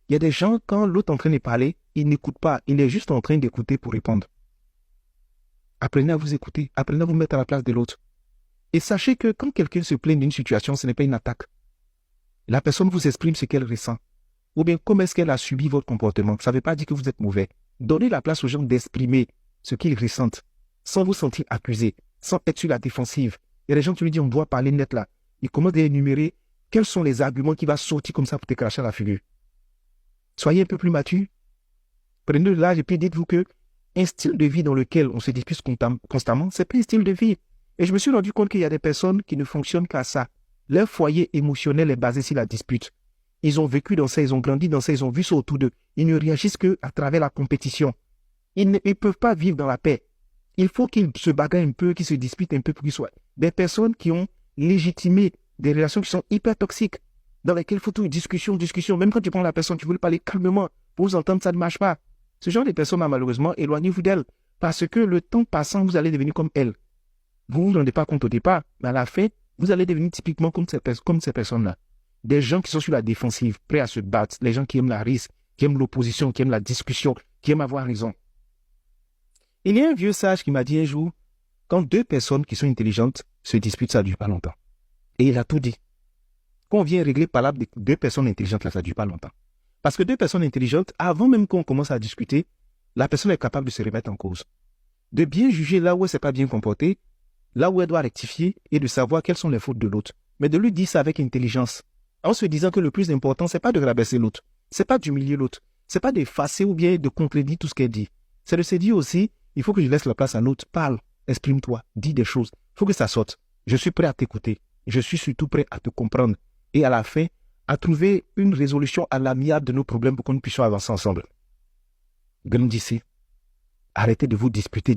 Il y a des gens, quand l'autre est en train de parler, ils n'écoutent pas. Il est juste en train d'écouter pour répondre. Apprenez à vous écouter. Apprenez à vous mettre à la place de l'autre. Et sachez que quand quelqu'un se plaint d'une situation, ce n'est pas une attaque. La personne vous exprime ce qu'elle ressent. Ou bien comment est-ce qu'elle a subi votre comportement. Ça ne veut pas dire que vous êtes mauvais. Donnez la place aux gens d'exprimer ce qu'ils ressentent, sans vous sentir accusé, sans être sur la défensive. Il y a des gens qui lui disent on doit parler net là. Ils commencent à énumérer quels sont les arguments qui vont sortir comme ça pour te cracher à la figure. Soyez un peu plus mature. Prenez de l'âge et puis dites-vous que un style de vie dans lequel on se dispute constamment, c'est pas un style de vie. Et je me suis rendu compte qu'il y a des personnes qui ne fonctionnent qu'à ça. Leur foyer émotionnel est basé sur la dispute. Ils ont vécu dans ça, ils ont grandi dans ça, ils ont vu ça autour d'eux. Ils ne réagissent qu'à travers la compétition. Ils ne peuvent pas vivre dans la paix. Il faut qu'ils se bagarrent un peu, qu'ils se disputent un peu pour qu'ils soient des personnes qui ont légitimé des relations qui sont hyper toxiques, dans lesquelles il faut toute discussion. Même quand tu prends la personne, tu veux lui parler calmement. Pour vous entendre, ça ne marche pas. Ce genre de personnes, malheureusement, éloignez-vous d'elles. Parce que le temps passant, vous allez devenir comme elles. Vous ne vous rendez pas compte au départ, mais à la fin, vous allez devenir typiquement comme ces personnes-là. Des gens qui sont sur la défensive, prêts à se battre, les gens qui aiment la risque, qui aiment l'opposition, qui aiment la discussion, qui aiment avoir raison. Il y a un vieux sage qui m'a dit un jour, quand deux personnes qui sont intelligentes se disputent, ça ne dure pas longtemps. Et il a tout dit. Quand on vient régler par là de deux personnes intelligentes, là, ça ne dure pas longtemps. Parce que deux personnes intelligentes, avant même qu'on commence à discuter, la personne est capable de se remettre en cause. De bien juger là où elle ne s'est pas bien comportée, là où elle doit rectifier et de savoir quelles sont les fautes de l'autre. Mais de lui dire ça avec intelligence, en se disant que le plus important, ce n'est pas de rabaisser l'autre, ce n'est pas d'humilier l'autre, ce n'est pas d'effacer ou bien de contredire tout ce qu'elle dit. C'est de se dire aussi, il faut que je laisse la place à l'autre, parle, exprime-toi, dis des choses, il faut que ça sorte. Je suis prêt à t'écouter, je suis surtout prêt à te comprendre et à la fin, à trouver une résolution à l'amiable de nos problèmes pour que nous puissions avancer ensemble. Grandissez. Arrêtez de vous disputer.